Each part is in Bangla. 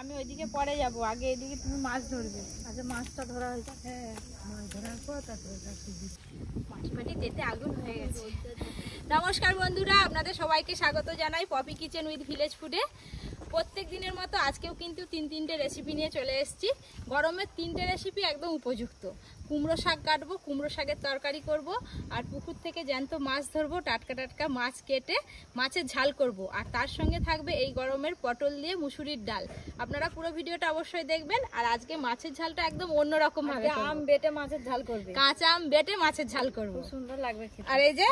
আমি ওইদিকে পরে যাব, আগে এদিকে তুমি মাছ ধরবে। আচ্ছা মাছটা ধরা হয়েছে? হ্যাঁ, মাছ ধরার পর তারপরে মাছ পাটি যেতে আগুন হয়ে গেছে। নমস্কার বন্ধুরা, আপনাদের সবাইকে স্বাগত জানাই পপি কিচেন উইথ ভিলেজ ফুডে। প্রত্যেক দিনের মতো আজকেও কিন্তু তিনটে রেসিপি নিয়ে চলে এসেছি। গরমের তিনটে রেসিপি একদম উপযুক্ত। কুমড়ো শাক কাটবো, কুমড়ো শাকের তরকারি করব, আর পুকুর থেকে জ্যান্ত মাছ ধরবো, টাটকা টাটকা মাছ কেটে মাছের ঝাল করব, আর তার সঙ্গে থাকবে এই গরমের পটল দিয়ে মুসুরির ডাল। আপনারা পুরো ভিডিওটা অবশ্যই দেখবেন। আর আজকে মাছের ঝালটা একদম অন্যরকম ভাবে, আম বেটে মাছের ঝাল করবে, কাঁচা আম বেটে মাছের ঝাল করব, সুন্দর লাগবে খেতে। আর এই যে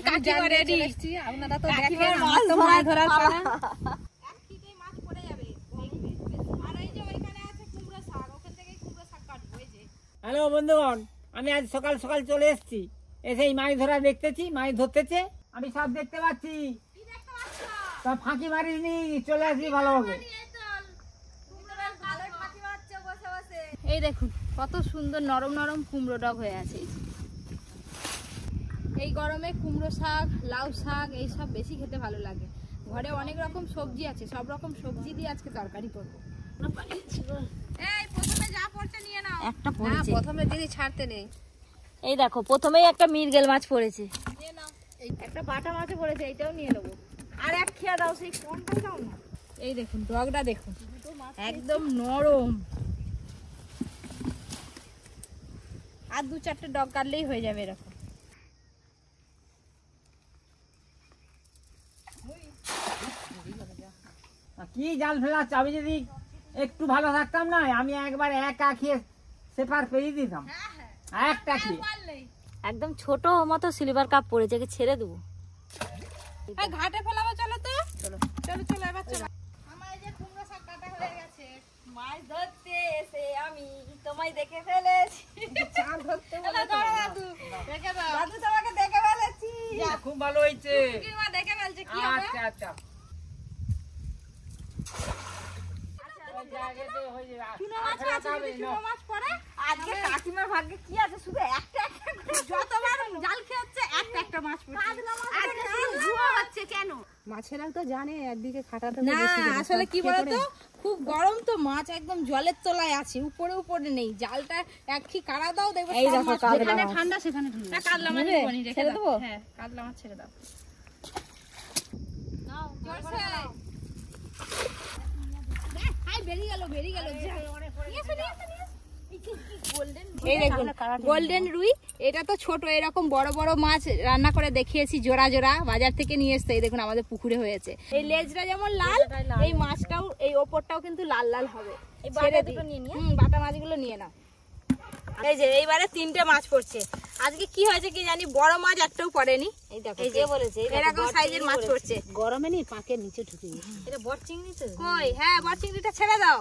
কাকিমা রেডি, আপনারা তো দেখেন মাছ ধরার পালা। হ্যালো বন্ধুগণ, আমি আজ সকাল সকাল চলে এসেছি, এসে এই মাছ ধরা দেখতেছি, মাছ ধরতেছে, আমি সব দেখতে পাচ্ছি। তা ফাঁকি মারিনি, চলে আসবি ভালো হবে। এই দেখুন কত সুন্দর নরম নরম কুমড়ো ডগ হয়ে আছে। এই গরমে কুমড়ো শাক, লাউ শাক এইসব বেশি খেতে ভালো লাগে। ঘরে অনেক রকম সবজি আছে, সব রকম সবজি দিয়ে আজকে তরকারি করবো। এই প্রথমে যা পড়ছে নিয়ে নাও। একটা পড়েছে, প্রথমে দিদি ছাড়তে নেই। এই দেখো প্রথমেই একটা মৃগেল মাছ পড়েছে, নিয়ে নাও। একটা বাটা মাছও পড়েছে, এইটাও নিয়ে নেবো। আর এক খেয়া দাও, সেই কোনটা দাও না। এই দেখুন ডগটা দেখুন, একদম নরম। আর দু চারটে ডগ কাটলেই হয়ে যাবে এরকম। কি জাল ফেলাচ্ছ? আমি যদি একটু ভালো থাকতাম না, আমি একবার একা খেয়ে সেপার পেরিয়ে দিতাম। একটা খেয়ে একদম ছোট মতো সিলভার কাপ পড়েছে, ছেড়ে দেবো। ঘাটে ফেলাবো, চলো তো। চলো চলো চলো, এবার চলো। আমার এই যে কুমড়ো শাক কাটা হয়ে গেছে, মাছ ধরতে এসে আমি তোমায় দেখে ফেলেছি। চাঁদ ধরতে বলে তো দাদু দেখে দাও, দাদু তোমাকে দেখে ফেলেছি। খুব ভালো হয়েছে, মা দেখে ফেলছে। কি হবে? আচ্ছা আচ্ছা, আজকে কাকিমার ভাগ্যে কি আছে, শুধু একটা একটা যতবার জাল খেয়ে হচ্ছে একটা একটা মাছ পড়ছে। কেন মাছেরা তো জানে একদিকে খাটাতে না, আসলে কি বলতো, খুব গরম তো, মাছ একদম জলের তলায় আছে, উপরে উপরে নেই। জালটা একই কাড়া দাও, দেখবে যেখানে ঠান্ডা সেখানে কাতলা মাছ ছেড়ে দেবো। হ্যাঁ কাতলা মাছ ছেড়ে দাও। গোল্ডেন রুই, এটা তো ছোট, এরকম বড় বড় মাছ রান্না করে দেখিয়েছি, জোড়া জোড়া বাজার থেকে নিয়ে এসছে। এই দেখুন আমাদের পুকুরে হয়েছে। এই লেজটা যেমন লাল, এই মাছটাও, এই ওপরটাও কিন্তু লাল লাল হবে। এই বাটা মাছগুলো নিয়ে নাও। এই যে এইবারে তিনটে মাছ পড়ছে। আজকে কি হয়েছে কি জানি, বড় মাছ একটাও পড়েনি। এই দেখো কে বলেছে, এরকম সাইজের মাছ পড়ছে। গরমে নি পাকের নিচে ঢুকে গেছে। এটা বড় চিংড়ি তো। কই, হ্যাঁ বড় চিংড়িটা ছেড়ে দাও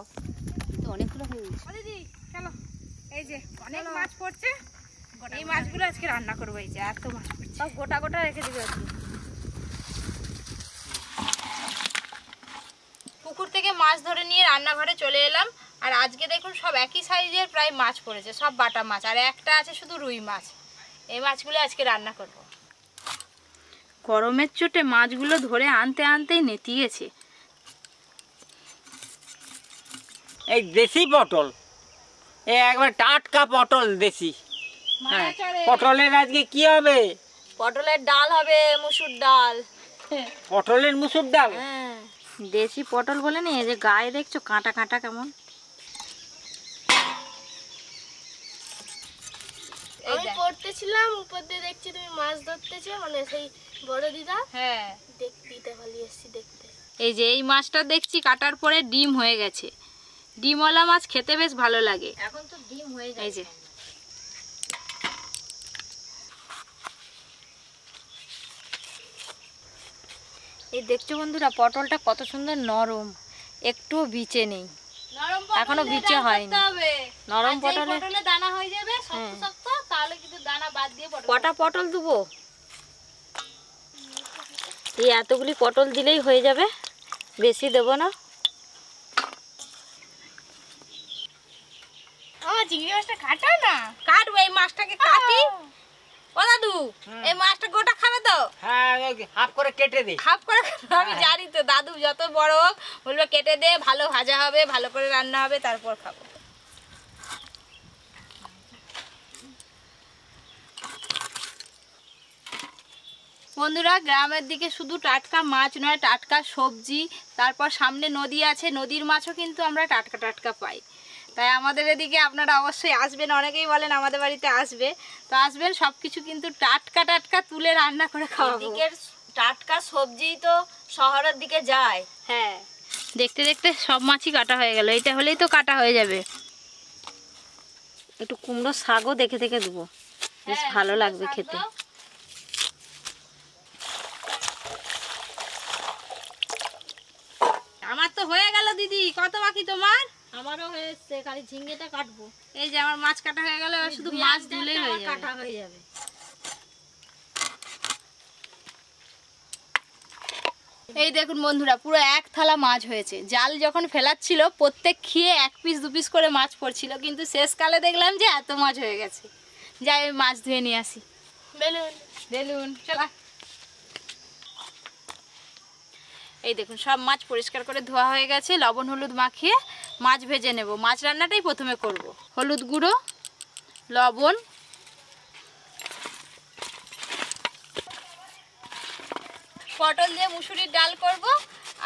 তো, অনেকগুলো হয়ে গেছে। দিদি চলো, এই যে অনেক মাছ পড়ছে, এই মাছগুলো আজকে রান্না করবো। এই যে এত মাছ পড়ছে, সব গোটা গোটা রেখে দিবে আজকে। পুকুর থেকে মাছ ধরে নিয়ে রান্নাঘরে চলে এলাম। আর আজকে দেখুন সব একই সাইজের প্রায় মাছ পড়েছে, সব বাটা মাছ, আর একটা আছে শুধু রুই মাছ। এই মাছগুলো আজকে রান্না করব। গরমের চোটে মাছগুলো ধরে আনতে আনতেই নেতিয়েছে। এই দেশি পটল, এই একবার টাটকা পটল দেশি। হ্যাঁ, পটলের আজকে কি হবে? পটলের ডাল হবে, মুসুর ডাল। পটলের মুসুর ডাল? হ্যাঁ, দেশি পটল বলে নি, এই যে গায়ে দেখছো কাঁটা কাঁটা কেমন। আমি পড়তেছিলাম, উপর দিয়ে দেখছি তুমি মাছ ধরতেছো, মানে সেই বড় দিদা। হ্যাঁ দিতে ভালো এসছি দেখতে। এই যে এই মাছটা দেখছি কাটার পরে ডিম হয়ে গেছে। ডিমওয়ালা মাছ খেতে বেশ ভালো লাগে। এখন তো ডিম হয়ে যায়। এই যে এই দেখছো বন্ধুরা, পটলটা কত সুন্দর নরম, একটুও বিচে নেই, এখনো বিচে হয়নি। নরম পটলে দানা হয়ে যাবে শক্ত শক্ত, তাহলে কিন্তু দানা বাদ দিয়ে কটা পটল দেবো? এই এতগুলি পটল দিলেই হয়ে যাবে, বেশি দেবো না। চিংড়ি মাছটা কাটো না, কাটবো। এই মাছটাকে কাটি, ও দাদু এই মাছটা গোটা খাবে তো? হ্যাঁ হাফ করে কেটে দে। হাফ করে আমি জানি তো, দাদু যত বড় হোক বলবে কেটে দে, ভালো ভাজা হবে, ভালো করে রান্না হবে, তারপর খাবো। বন্ধুরা, গ্রামের দিকে শুধু টাটকা মাছ নয়, টাটকা সবজি, তারপর সামনে নদী আছে, নদীর মাছও কিন্তু আমরা টাটকা টাটকা পাই। তাই আমাদের এদিকে আপনারা অবশ্যই আসবেন, অনেকেই বলেন আমাদের বাড়িতে আসবে, তো আসবেন, সব কিছু কিন্তু টাটকা টাটকা তুলে রান্না করে খাওয়াবো। এদিকের টাটকা সবজি তো শহরের দিকে যায়। হ্যাঁ, দেখতে দেখতে সব মাছই কাটা হয়ে গেল, এটা হলেই তো কাটা হয়ে যাবে। একটু কুমড়ো শাকও দেখে দেখে দেবো, বেশ ভালো লাগবে খেতে। আমার তো হয়ে গেল দিদি, কত বাকি তোমার? আমারও হয়েছে, খালি ঝিঙ্গেটা কাটবো। এই যে আমার মাছ কাটা হয়ে গেল, এবার শুধু মাছ ধুলেই হয়ে যাবে। কাটা হয়ে যাবে। এই দেখুন বন্ধুরা, পুরো এক থালা মাছ হয়েছে। জাল যখন ফেলাচ্ছিল প্রত্যেক খেয়ে 1 পিস 2 পিস করে মাছ পড়ছিল, কিন্তু শেষকালে দেখলাম যে এত মাছ হয়ে গেছে। যাই আমি মাছ ধুয়ে নিয়ে আসি। বেলুন চলা। এই দেখুন সব মাছ পরিষ্কার করে ধোয়া হয়ে গেছে, লবণ হলুদ মাখিয়ে মাছ ভেজে নেব। মাছ রান্নাটাই প্রথমে করব। হলুদ গুঁড়ো, লবণ, পটল দিয়ে মুসুরির ডাল করব,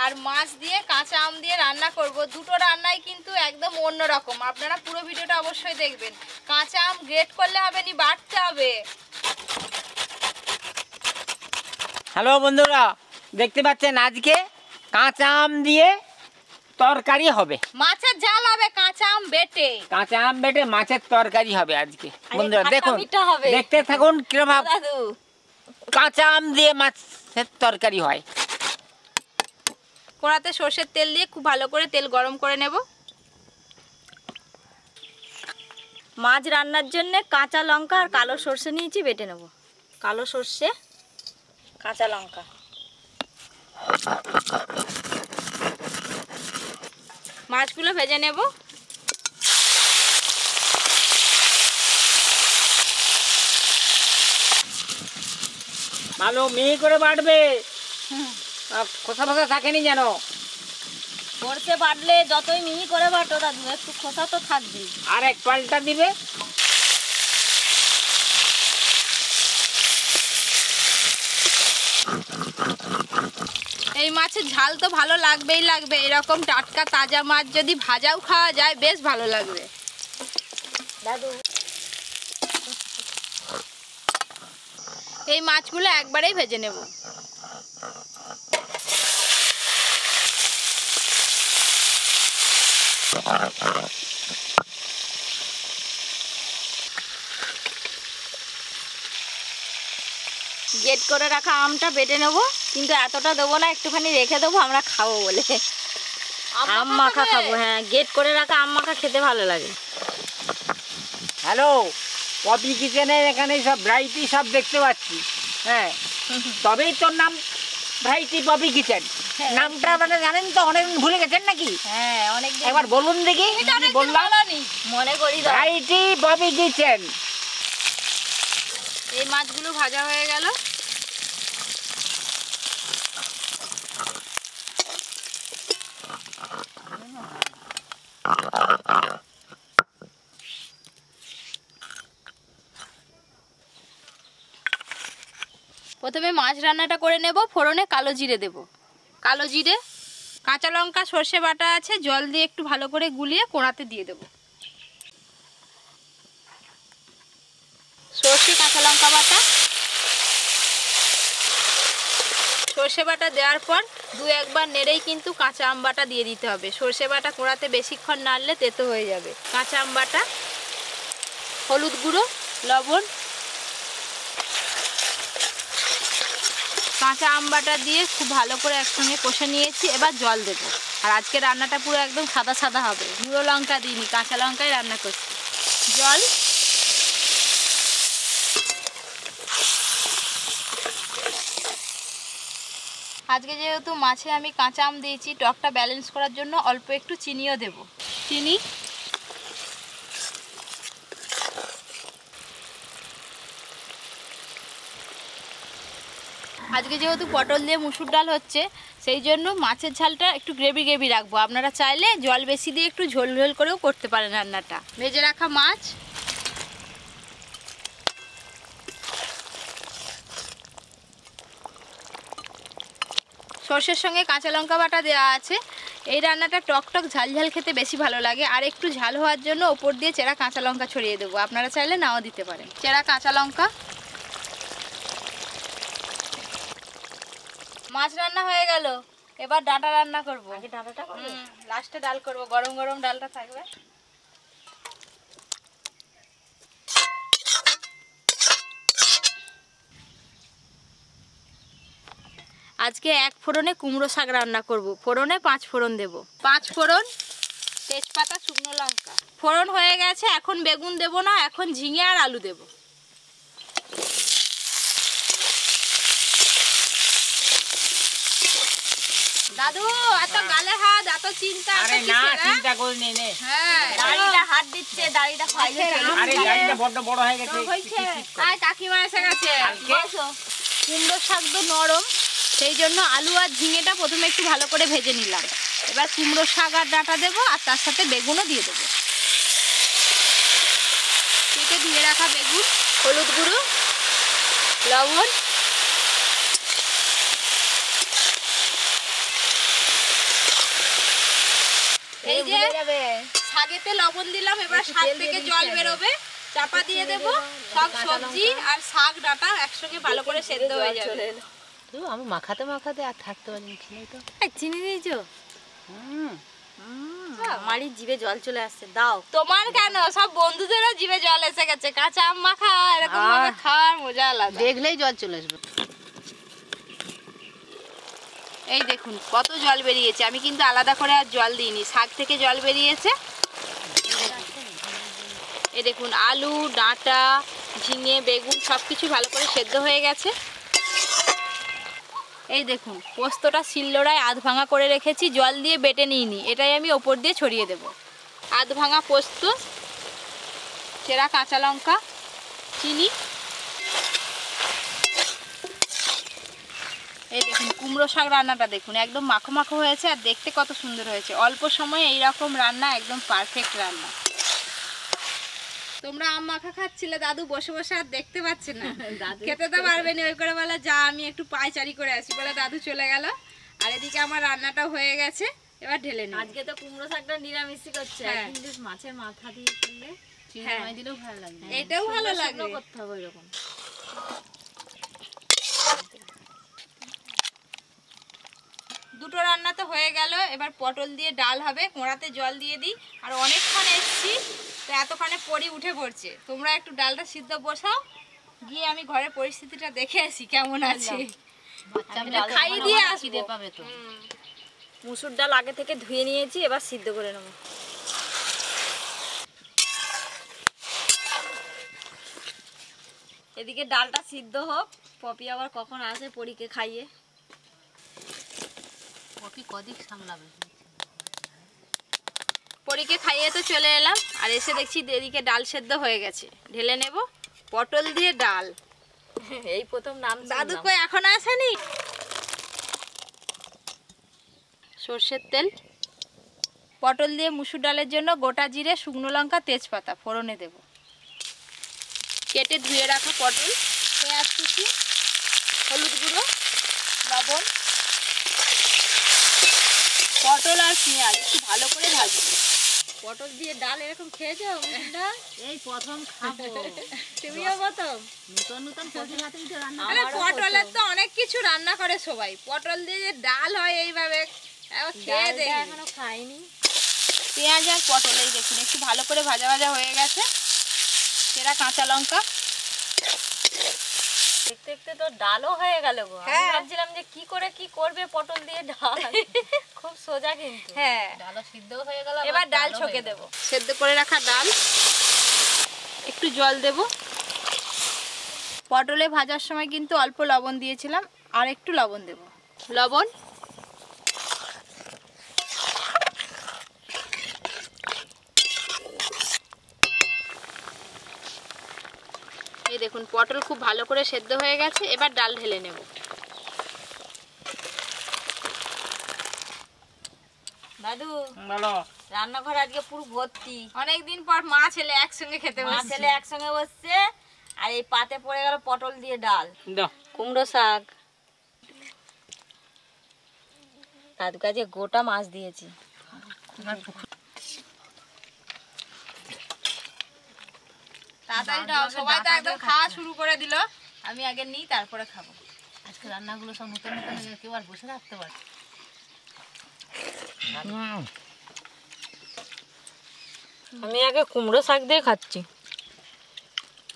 আর মাছ দিয়ে কাঁচা আম দিয়ে রান্না করব। দুটো রান্নাই কিন্তু একদম অন্যরকম, আপনারা পুরো ভিডিওটা অবশ্যই দেখবেন। কাঁচা আম গ্রেট করলে হবে না, বাটতে হবে। হ্যালো বন্ধুরা, দেখতে পাচ্ছেন আজকে কাঁচা আম দিয়ে তরকারি হবে। মাছের ঝাল হবে, কাঁচা আম বেটে। কাঁচা আম বেটে মাছের তরকারি হবে আজকে। বন্ধুরা খাট্টা দেখুন, মিঠা হবে। দেখতে থাকুন কিরকম দাদু কাঁচা আম দিয়ে মাছের তরকারি হয়। কড়াতে সর্ষের তেল দিয়ে খুব ভালো করে তেল গরম করে নেব। মাছ রান্নার জন্য কাঁচা লঙ্কা আর কালো সর্ষে নিয়েছি, বেটে নেব। কালো সর্ষে, কাঁচা লঙ্কা। মাছগুলো ভেজে নেব। ভালো মিহি করে বাটবে, খোসা ফোসা থাকেনি যেন। সর্ষে বাটলে যতই মিহি করে বাটো দাদু, একটু খোসা তো থাকবেই। আর এক পাল্টা দিবে। এই মাছের ঝাল তো ভালো লাগবেই লাগবে, এরকম টাটকা তাজা মাছ যদি ভাজাও খাওয়া যায় বেশ ভালো লাগবে। দাদু এই মাছগুলো একবারেই ভেজে নেব। গেট করে রাখা আমটা বেটে নেব, কিন্তু এতটা দেবো না, একটুখানি রেখে দেবো আমরা খাবো বলে। আম মাখা খাবো। হ্যাঁ, গেট করে রাখা আম মাখা খেতে ভালো লাগে। হ্যালো, পপি কিচেনের এখানে সব ভ্যারাইটি সব দেখতে পাচ্ছি। হ্যাঁ, তবেই তোর নাম ভ্যারাইটি পপি কিচেন। নামটা মানে জানেন তো, অনেকদিন ভুলে গেছেন নাকি? হ্যাঁ, অনেক একবার বলুন দেখি। বললাম মনে করি দাও। Variety Poppy kitchen. এই মাছগুলো ভাজা হয়ে গেল। প্রথমে মাছ রান্নাটা করে নেব। ফোড়নে কালো জিরে দেব। কালো জিরে, কাঁচা লঙ্কা, সর্ষে বাটা আছে, জল দিয়ে একটু ভালো করে গুলিয়ে কড়াতে দিয়ে দেব। সর্ষে কাঁচা লঙ্কা বাটা, সর্ষে বাটা দেওয়ার পর 2-1 বার নেড়েই কিন্তু কাঁচা আম বাটা দিয়ে দিতে হবে। সর্ষে বাটা কড়াতে বেশিক্ষণ নাড়লে তেতো হয়ে যাবে। কাঁচা আম বাটা, হলুদ গুঁড়ো, লবণ, কাঁচা আম বাটা দিয়ে খুব ভালো করে একসঙ্গে কষে নিয়েছি। এবার জল দেবো। আর আজকে রান্নাটা পুরো একদম সাদা সাদা হবে, গুঁড়ো লঙ্কা দিইনি, কাঁচা লঙ্কায় রান্না করছি। জল, আজকে যেহেতু মাছে আমি কাঁচা আম দিয়েছি, টকটা ব্যালেন্স করার জন্য অল্প একটু চিনিও দেব। চিনি, আজকে যেহেতু পটল দিয়ে মুসুর ডাল হচ্ছে, সেই জন্য মাছের ঝালটা একটু গ্রেভি গ্রেভি রাখবো। আপনারা চাইলে জল বেশি দিয়ে একটু ঝোল ঝোল করেও করতে পারেন রান্নাটা। ভেজে রাখা মাছ, সর্ষের সঙ্গে কাঁচা লঙ্কা বাটা দেওয়া আছে। এই রান্নাটা টক টক ঝাল ঝাল খেতে বেশি ভালো লাগে। আর একটু ঝাল হওয়ার জন্য ওপর দিয়ে চেরা কাঁচা লঙ্কা ছড়িয়ে দেবো, আপনারা চাইলে নাও দিতে পারেন। চেরা কাঁচা লঙ্কা। মাছ রান্না হয়ে গেল, এবার ডাঁটা রান্না করবো। আগে ডাঁটাটা করবো, লাস্টে ডাল করবো, গরম গরম ডালটা থাকবে। আজকে এক ফোড়নে কুমড়ো শাক রান্না করব। ফোড়নে 5 ফোড়ন দেব। 5 ফোড়ন, তেজপাতা, শুকনো লঙ্কা। ফোড়ন হয়ে গেছে, এখন বেগুন দেব না, এখন ঝিঙে আর আলু দেব। দাদু এত গালে হাত, এত চিন্তা, আরে না চিন্তা করে নে নে। হ্যাঁ দাড়িটা হাত দিচ্ছে, দাড়িটা খাইছে। আরে গাড়িটা বড় বড় হয়ে গেছে। আয় কাকিমা এসে গেছে। কুমড়ো শাক তো নরম, সেই জন্য আলু আর ঝিঙেটা প্রথমে একটু ভালো করে ভেজে নিলাম। এবার কুমড়ো শাক আর ডাঁটা দেবো, আর তার সাথে বেগুনও দিয়ে দেবো। কেটে ধুয়ে রাখা বেগুন, হলুদ গুঁড়ো, লবণ, এই যে শাকেতে লবণ দিলাম। এবার শাক থেকে জল বেরোবে, চাপা দিয়ে দেব। সব সবজি আর শাক ডাঁটা একসঙ্গে ভালো করে সেদ্ধ হয়ে যাবে। আমি মাখাতে মাখাতে আর থাকতে পারিনি। তো চিনি দিয়েছো? আমারই জিভে জল চলে আসছে। দাও। তোমার কেন, সব বন্ধুদেরও জিভে জল এসে গেছে। কাঁচা আম মাখা এরকম ভাবে খাওয়ার মজা আলাদা। দেখলেই জল চলে আসবে। এই দেখুন কত জল বেরিয়েছে। আমি কিন্তু আলাদা করে আর জল দিইনি, শাক থেকে জল বেরিয়েছে। এই দেখুন আলু, ডাঁটা, ঝিঙে, বেগুন সবকিছু ভালো করে সেদ্ধ হয়ে গেছে। এই দেখুন পোস্তটা শিলনোড়ায় আধ ভাঙা করে রেখেছি, জল দিয়ে বেটে নিইনি। এটাই আমি ওপর দিয়ে ছড়িয়ে দেব। আধ ভাঙা পোস্ত, চেরা কাঁচা লঙ্কা, চিনি। এই দেখুন কুমড়ো শাক রান্নাটা দেখুন একদম মাখো মাখো হয়েছে, আর দেখতে কত সুন্দর হয়েছে। অল্প সময়ে এইরকম রান্না একদম পারফেক্ট রান্না। তোমরা আম মাখা খাচ্ছিলে, দাদু বসে বসে আর দেখতে পাচ্ছে না, খেতে তো পারবে না। ওই করে বলে যা আমি একটু পায়চারি করে আসি, বলে দাদু চলে গেল। আর এদিকে আমার রান্নাটাও হয়ে গেছে, এবার ঢেলে নিই। আজকে তো কুমড়ো শাকটা নিরামিষই করছে, কিন্তু মাছের মাথা দিয়ে করলে চিংড়ি দিলেও ভালো লাগবে। এটাও ভালো লাগে, করতে হবে এরকম। দুটো রান্না তো হয়ে গেল। এবার পটল দিয়ে ডাল হবে। কোঁড়াতে জল দিয়ে দিই। আর অনেকক্ষণ এসছি, তো এতক্ষণে পরি উঠে পড়ছে। তোমরা একটু ডালটা সিদ্ধ বসাও, গিয়ে আমি ঘরের পরিস্থিতিটা দেখে আসি কেমন আছে। খাইয়ে দিয়ে আসবো। পাবে তো। মুসুর ডাল আগে থেকে ধুয়ে নিয়েছি, এবার সিদ্ধ করে নেব। এদিকে ডালটা সিদ্ধ হোক, পপি আবার কখন আসে পরীকে খাইয়ে। পপি কদিক সামলাবে। পরীকে খাইয়ে তো চলে এলাম, আর এসে দেখছি এদিকে ডাল সেদ্ধ হয়ে গেছে। ঢেলে নেব। পটল দিয়ে ডাল, এই প্রথম নাম। দাদু কই এখন আসেনি। সর্ষের তেল, পটল দিয়ে মুসুর ডালের জন্য গোটা জিরে, শুকনো লঙ্কা, তেজপাতা ফোড়নে দেব। কেটে ধুয়ে রাখা পটল, পেঁয়াজ কুচি, হলুদ গুঁড়ো, লবণ, পটল আর পেঁয়াজ একটু ভালো করে ভাজবো। পটল দিয়ে ডাল এরকম খেয়েছো? এই প্রথম খাবো। তুমিও প্রথম? নতুন নতুন পটির হাতেই তো রান্না। আরে পটলের তো অনেক কিছু রান্না করে সবাই, পটল দিয়ে যে ডাল হয় এইভাবে খেয়ে দেখি। এখনো খাইনি। পেঁয়াজ আর পটল এই দেখুন একটু ভালো করে ভাজা ভাজা হয়ে গেছে। সেরা কাঁচা লঙ্কা। দেখতে দেখতে তো ডালও হয়ে গেল গো। আমি ভাবছিলাম যে কি করে কি করবে পটল দিয়ে ডাল। খুব সোজা কিন্তু। হ্যাঁ, ডালও সিদ্ধ হয়ে গেল। এবার ডাল ছকে দেব। সেদ্ধ করে রাখা ডাল, একটু জল দেব। পটলে ভাজার সময় কিন্তু অল্প লবণ দিয়েছিলাম, আর একটু লবণ দেব। লবণ, এই দেখুন পটল খুব ভালো করে সেদ্ধ হয়ে গেছে। এবার ডাল ঢেলে নেব। দাদু বলো। রান্নাঘর আজকে পুরো ভর্তি, অনেকদিন পর মা ছেলে একসঙ্গে খেতে মা বসছে। ছেলে একসঙ্গে বসছে। আর এই পাতে পড়ে গেল পটল দিয়ে ডাল, দাও। কুমড়ো শাক। দাদু কাছে গোটা মাছ দিয়েছি। তাড়াতাড়ি দাও, সবাই তো একদম খাওয়া শুরু করে দিল। আমি আগে নিই তারপরে খাবো। আজকে রান্নাগুলো সব নতুন নতুন হয়ে কেউ আর বসে থাকতে পারে। আমি আগে কুমড়ো শাক দিয়ে খাচ্ছি।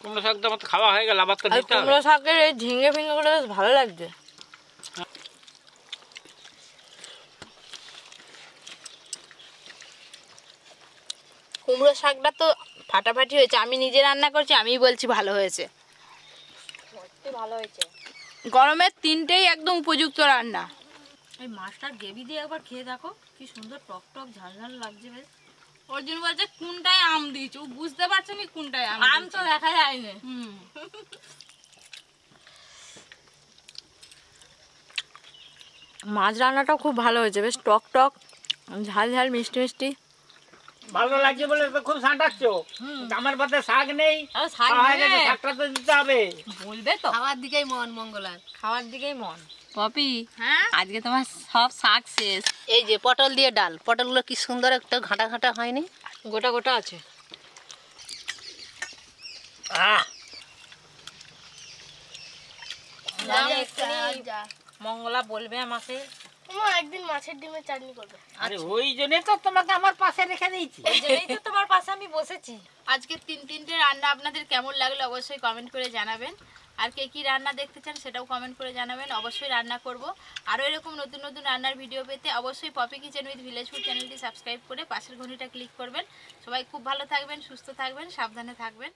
কুমড়ো শাক তো আমার তো খাওয়া হয়ে গেল, আবার তো আর নিতে হবে। কুমড়ো শাকের এই ঝিঙে ফিঙে গুলো বেশ ভালো লাগছে। কুমড়ো শাকটা তো ফাটাফাটি হয়েছে। আমি নিজে রান্না করছি, আমিই বলছি ভালো হয়েছে। ভালো হয়েছে। গরমের 3টেই একদম উপযুক্ত রান্না। এই মাছটার গ্রেভি দিয়ে একবার খেয়ে দেখো, কি সুন্দর টক টক ঝাল ঝাল লাগছে বেশ। অর্জুন বলছে কোনটায় আম দিয়েছে, ও বুঝতে পারছে না কোনটায় আম আম তো দেখা যায়নি। মাছ রান্নাটাও খুব ভালো হয়েছে, বেশ টক টক ঝাল ঝাল মিষ্টি মিষ্টি। ভালো লাগছে বলে তো খুব সাঁটাচ্ছ। আমার পাতে শাক নেই, শাক খাওয়া হয়ে গেছে, শাকটা তো দিতে হবে। বলবে তো, খাওয়ার দিকেই মন মঙ্গলার। খাওয়ার দিকেই মন। পপি, হ্যাঁ, আজকে তোমার সব শাক শেষ। এই যে পটল দিয়ে ডাল, পটলগুলো কি সুন্দর, একটা ঘাটা ঘাটা হয়নি, গোটা গোটা আছে। আহ, মঙ্গলা বলবে আমাকে, মা একদিন মাছের ডিমের চাটনি করবে। আরে ওই জন্যই তো তোমাকে আমার পাশে রেখে দিয়েছি। এই জন্যই তো তোমার পাশে আমি বসেছি। আজকে 3টে রান্না আপনাদের কেমন লাগলো অবশ্যই কমেন্ট করে জানাবেন। আর কে কি রান্না দেখতে চান সেটাও কমেন্ট করে জানাবেন, অবশ্যই রান্না করব। আরও এরকম নতুন নতুন রান্নার ভিডিও পেতে অবশ্যই Poppy kitchen with village food চ্যানেলটি সাবস্ক্রাইব করে পাশের ঘন্টিটা ক্লিক করবেন। সবাই খুব ভালো থাকবেন, সুস্থ থাকবেন, সাবধানে থাকবেন।